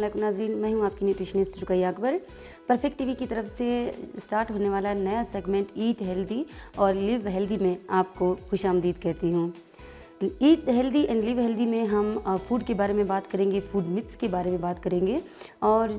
अलैकुम नाज़रीन, मैं हूं आपकी nutritionist Rukaiya Akbar. Perfect TV की तरफ से स्टार्ट होने वाला नया सेगमेंट ईट हेल्दी और लिव हेल्दी में आपको खुशामदीद कहती हूं। Eat healthy and live healthy में हम फूड के बारे में बात करेंगे, फूड मिथ्स के बारे में बात करेंगे और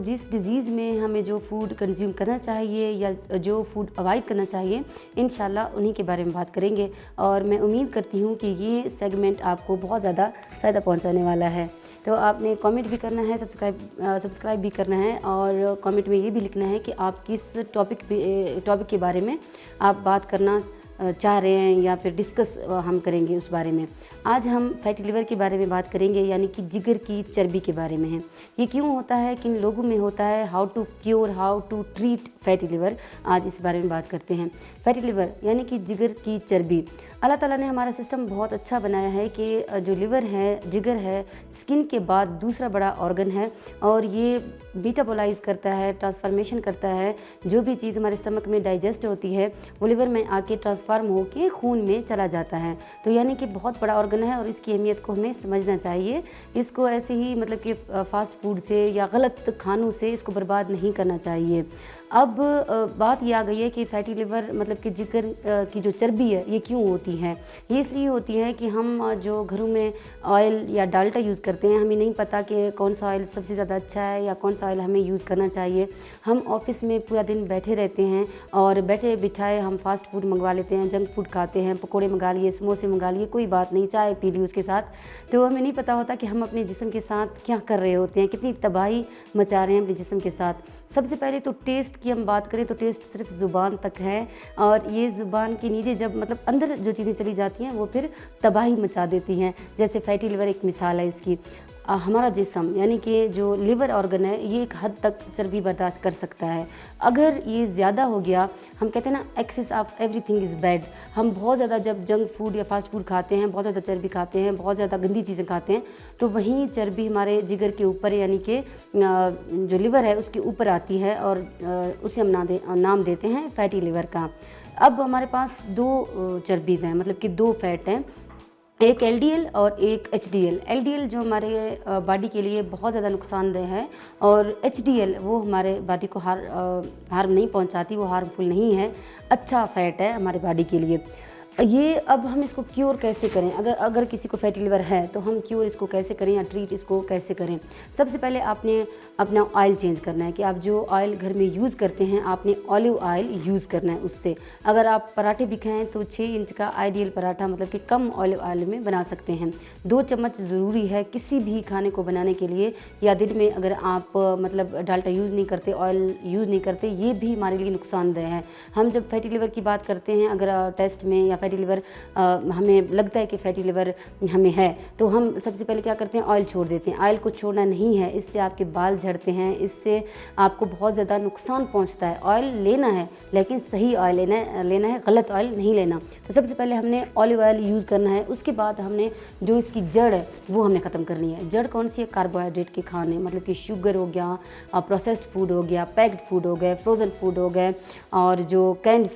जिस डिज़ीज़ में हमें जो फूड कंज्यूम करना चाहिए या जो फूड अवॉइड करना चाहिए, इंशाल्लाह उन्हीं के बारे में बात करेंगे। और मैं उम्मीद करती हूँ कि ये सेगमेंट आपको बहुत ज़्यादा फ़ायदा पहुँचाने वाला है। तो आपने कमेंट भी करना है, सब्सक्राइब भी करना है और कमेंट में ये भी लिखना है कि आप किस टॉपिक के बारे में आप बात करना चाह रहे हैं या फिर डिस्कस हम करेंगे उस बारे में। आज हम फैटी लिवर के बारे में बात करेंगे, यानी कि जिगर की चर्बी के बारे में है। ये क्यों होता है, किन लोगों में होता है, how to cure, how to treat fatty liver, आज इस बारे में बात करते हैं। फैटी लिवर यानी कि जिगर की चर्बी। अल्लाह ताला ने हमारा सिस्टम बहुत अच्छा बनाया है कि जो लिवर है, जिगर है, स्किन के बाद दूसरा बड़ा ऑर्गन है और ये मेटाबोलाइज करता है, ट्रांसफॉर्मेशन करता है। जो भी चीज़ हमारे स्टमक में डाइजेस्ट होती है वो लिवर में आके ट्रांसफॉर्म होके खून में चला जाता है। तो यानी कि बहुत बड़ा ऑर्गन है और इसकी अहमियत को हमें समझना चाहिए। इसको ऐसे ही मतलब कि फ़ास्ट फूड से या गलत खानों से इसको बर्बाद नहीं करना चाहिए। अब बात ये आ गई है कि फैटी लिवर मतलब कि जिगर की जो चर्बी है ये क्यों होती है। ये इसलिए होती है कि हम जो घरों में ऑयल या डाल्डा यूज़ करते हैं, हमें नहीं पता कि कौन सा ऑयल सबसे ज़्यादा अच्छा है या कौन सा ऑयल हमें यूज़ करना चाहिए। हम ऑफिस में पूरा दिन बैठे रहते हैं और बैठे बिठाए हम फास्ट फूड मंगवा लेते हैं, जंक फूड खाते हैं, पकोड़े मंगा लिए, समोसे मंगा लिए, कोई बात नहीं, चाय पी ली उसके साथ। तो हमें नहीं पता होता कि हम अपने जिस्म के साथ क्या कर रहे होते हैं, कितनी तबाही मचा रहे हैं अपने जिस्म के साथ। सबसे पहले तो टेस्ट की हम बात करें तो टेस्ट सिर्फ ज़ुबान तक है और ये ज़ुबान के नीचे जब मतलब अंदर जो चीज़ें चली जाती हैं वो फिर तबाही मचा देती हैं। जैसे फैटी लिवर एक मिसाल है इसकी। हमारा जिस्म यानी कि जो लिवर ऑर्गन है ये एक हद तक चर्बी बर्दाश्त कर सकता है। अगर ये ज़्यादा हो गया, हम कहते हैं ना excess of everything is bad. हम बहुत ज़्यादा जब जंक फूड या फास्ट फूड खाते हैं, बहुत ज़्यादा चर्बी खाते हैं, बहुत ज़्यादा गंदी चीज़ें खाते हैं, तो वहीं चर्बी हमारे जिगर के ऊपर यानी कि जो लिवर है उसके ऊपर आती है और उसे हम नाम देते हैं फैटी लिवर का। अब हमारे पास दो चर्बी हैं, मतलब कि दो फैट हैं, एक एलडीएल और एक एचडीएल। एलडीएल जो हमारे बॉडी के लिए बहुत ज़्यादा नुकसानदेह है और एचडीएल वो हमारे बॉडी को हार्म नहीं पहुंचाती, वो हार्मफुल नहीं है, अच्छा फैट है हमारे बॉडी के लिए। ये अब हम इसको क्योर कैसे करें, अगर किसी को फैटी लिवर है तो हम क्योर इसको कैसे करें या ट्रीट इसको कैसे करें। सबसे पहले आपने अपना ऑयल चेंज करना है कि आप जो ऑयल घर में यूज़ करते हैं आपने ऑलिव ऑयल यूज़ करना है उससे। अगर आप पराठे भी खाएँ तो 6 इंच का आइडियल पराठा मतलब कि कम ऑलिव ऑयल में बना सकते हैं। 2 चम्मच ज़रूरी है किसी भी खाने को बनाने के लिए, या दिन में अगर आप मतलब डाल्डा यूज़ नहीं करते, ऑयल यूज़ नहीं करते, ये भी हमारे लिए नुकसानदेह है। हम जब फैटी लिवर की बात करते हैं, अगर टेस्ट में या फैटी लिवर हमें लगता है कि फैटी लिवर हमें है तो हम सबसे पहले क्या करते हैं, ऑयल छोड़ देते हैं। ऑयल को छोड़ना नहीं है, इससे आपके बाल झड़ते हैं, इससे आपको बहुत ज़्यादा नुकसान पहुंचता है। ऑयल लेना है लेकिन सही ऑयल लेना है, गलत ऑयल नहीं लेना। तो सबसे पहले हमने ऑलिव ऑयल यूज़ करना है। उसके बाद हमने जो इसकी जड़ है वो हमने ख़त्म करनी है। जड़ कौन सी है, कार्बोहाइड्रेट के खाने, मतलब कि शुगर हो गया, प्रोसेस्ड फूड हो गया, पैक्ड फूड हो गए, फ्रोज़न फूड हो गए और जो कैंड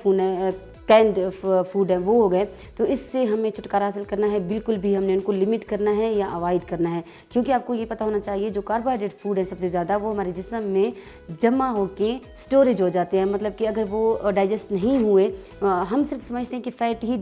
फूड है वो हो गए। तो इससे हमें छुटकारा हासिल करना है, बिल्कुल भी हमने उनको लिमिट करना है या अवॉइड करना है। क्योंकि आपको ये पता होना चाहिए जो कार्बोहाइड्रेट फूड है सबसे ज़्यादा वो हमारे जिस्म में जमा होके स्टोरेज हो जाते हैं। मतलब कि अगर वो डाइजेस्ट नहीं हुए, हम सिर्फ समझते हैं कि फ़ैट ही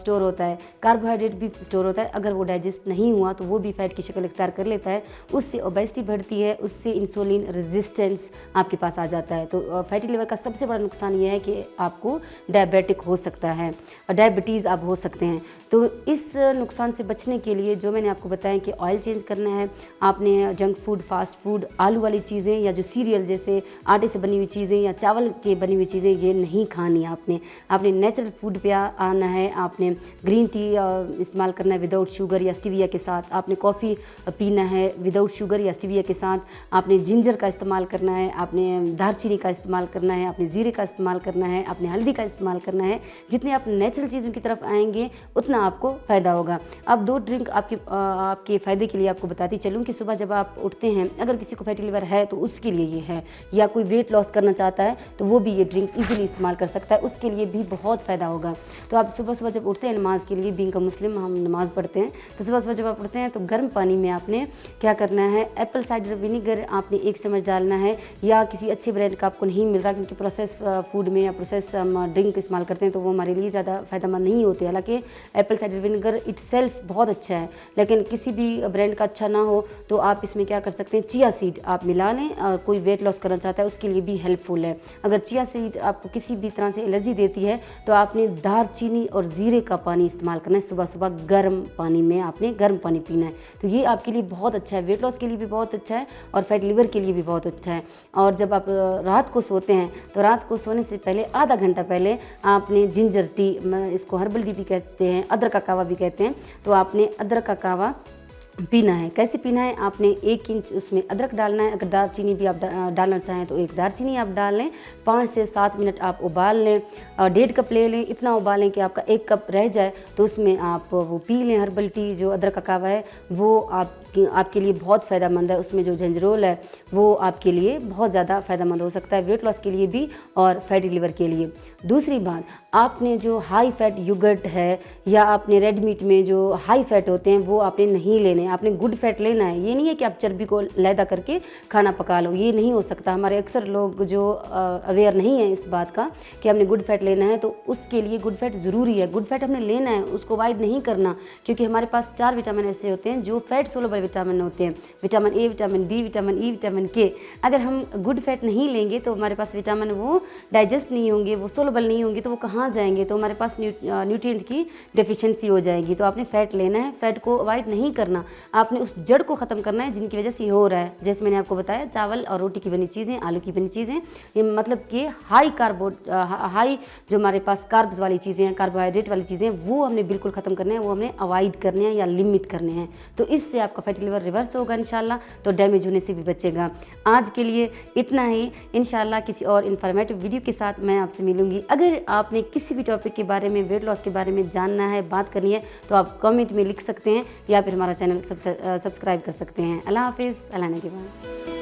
स्टोर होता है, कार्बोहाइड्रेट भी स्टोर होता है। अगर वो डाइजेस्ट नहीं हुआ तो वो भी फ़ैट की शक्ल इख्तियार कर लेता है, उससे ओबेसिटी बढ़ती है, उससे इंसुलिन रेजिस्टेंस आपके पास आ जाता है। तो फैटी लिवर का सबसे बड़ा नुकसान ये है कि आपको डायबिटिक हो सकता है, डायबिटीज़ आप हो सकते हैं। तो इस नुकसान से बचने के लिए जो मैंने आपको बताया कि ऑयल चेंज करना है, आपने जंक फूड, फास्ट फूड, आलू वाली चीज़ें या जो सीरियल जैसे आटे से बनी हुई चीज़ें या चावल के बनी हुई चीज़ें ये नहीं खानी आपने नेचुरल फूड पे आना है। आपने ग्रीन टी इस्तेमाल करना है विदाउट शुगर या स्टीविया के साथ, आपने कॉफ़ी पीना है विदाउट शुगर या स्टीविया के साथ, आपने जिंजर का इस्तेमाल करना है, आपने दालचीनी का इस्तेमाल करना है, आपने ज़ीरे का इस्तेमाल करना है, आपने हल्दी का इस्तेमाल करना है। है, जितने आप नेचुरल चीज़ों की तरफ आएंगे उतना आपको फ़ायदा होगा। अब 2 ड्रिंक आपके फ़ायदे के लिए आपको बताती चलूँ कि सुबह जब आप उठते हैं, अगर किसी को फैटी लिवर है तो उसके लिए ये है, या कोई वेट लॉस करना चाहता है तो वो भी ये ड्रिंक ईजिली इस्तेमाल कर सकता है, उसके लिए भी बहुत फ़ायदा होगा। तो आप सुबह सुबह जब उठते हैं नमाज़ के लिए, बीइंग अ मुस्लिम हम नमाज़ पढ़ते हैं, तो सुबह सुबह जब आप उठते हैं तो गर्म पानी में आपने क्या करना है, एप्पल साइडर विनीगर आपने 1 चम्मच डालना है, या किसी अच्छे ब्रांड का आपको नहीं मिल रहा, क्योंकि प्रोसेस फूड में या प्रोसेस ड्रिंक इस्तेमाल करते हैं तो वो हमारे लिए ज़्यादा फ़ायदेमंद नहीं होते। हालांकि एप्पल साइडर विनेगर इटसेल्फ बहुत अच्छा है, लेकिन किसी भी ब्रांड का अच्छा ना हो तो आप इसमें क्या कर सकते हैं, चिया सीड आप मिला लें। कोई वेट लॉस करना चाहता है उसके लिए भी हेल्पफुल है। अगर चिया सीड आपको किसी भी तरह से एलर्जी देती है तो आपने दालचीनी और ज़ीरे का पानी इस्तेमाल करना है, सुबह सुबह गर्म पानी में आपने गर्म पानी पीना है। तो ये आपके लिए बहुत अच्छा है, वेट लॉस के लिए भी बहुत अच्छा है और फैट लिवर के लिए भी बहुत अच्छा है। और जब आप रात को सोते हैं तो रात को सोने से पहले आधा घंटा पहले आपने जिंजर टी, इसको हर्बल टी भी कहते हैं, अदरक का कावा भी कहते हैं, तो आपने अदरक का कावा पीना है। कैसे पीना है, आपने 1 इंच उसमें अदरक डालना है। अगर दालचीनी भी आप डालना चाहें तो 1 दालचीनी आप डाल लें। 5 से 7 मिनट आप उबाल लें, 1.5 कप ले लें, इतना उबालें कि आपका 1 कप रह जाए, तो उसमें आप वो पी लें। हर्बल टी जो अदरक का कावा है वो आपके लिए बहुत फ़ायदेमंद है। उसमें जो जिंजरोल है वो आपके लिए बहुत ज़्यादा फ़ायदेमंद हो सकता है, वेट लॉस के लिए भी और फैटी लिवर के लिए। दूसरी बात, आपने जो हाई फैट योगर्ट है या आपने रेड मीट में जो हाई फैट होते हैं वो आपने नहीं लेने, आपने गुड फैट लेना है। ये नहीं है कि आप चर्बी को लैदा करके खाना पका लो, ये नहीं हो सकता। हमारे अक्सर लोग जो अवेयर नहीं है इस बात का कि हमने गुड फैट लेना है, तो उसके लिए गुड फैट ज़रूरी है। गुड फैट हमने लेना है, उसको अवॉइड नहीं करना, क्योंकि हमारे पास 4 विटामिन ऐसे होते हैं जो फैट सोलुबल विटामिन होते हैं, vitamin A, vitamin D, vitamin E, vitamin के। अगर हम गुड फैट नहीं लेंगे तो हमारे पास विटामिन वो डाइजेस्ट नहीं होंगे, वो सोलुबल नहीं होंगे, तो वो कहाँ जाएंगे, तो हमारे पास न्यूट्रिएंट की डेफिशिएंसी हो जाएगी। तो आपने फ़ैट लेना है, फ़ैट को अवॉइड नहीं करना, आपने उस जड़ को ख़त्म करना है जिनकी वजह से ये हो रहा है। जैसे मैंने आपको बताया, चावल और रोटी की बनी चीज़ें, आलू की बनी चीज़ें, ये मतलब कि हाई जो हमारे पास कार्ब्स वाली चीज़ें हैं, कार्बोहाइड्रेट वाली चीज़ें, वो हमने बिल्कुल ख़त्म करने हैं, वो हमने अवॉइड करने हैं या लिमिट करने हैं। तो इससे आपका फैटी लिवर रिवर्स होगा इंशाल्लाह, तो डैमेज होने से भी बचेगा। आज के लिए इतना ही, इंशाल्लाह किसी और इन्फॉर्मेटिव वीडियो के साथ मैं आपसे मिलूंगी। अगर आपने किसी भी टॉपिक के बारे में, वेट लॉस के बारे में जानना है, बात करनी है, तो आप कमेंट में लिख सकते हैं या फिर हमारा चैनल सब्सक्राइब कर सकते हैं। अल्लाह हाफिज़, अल्लाह ने के बाद।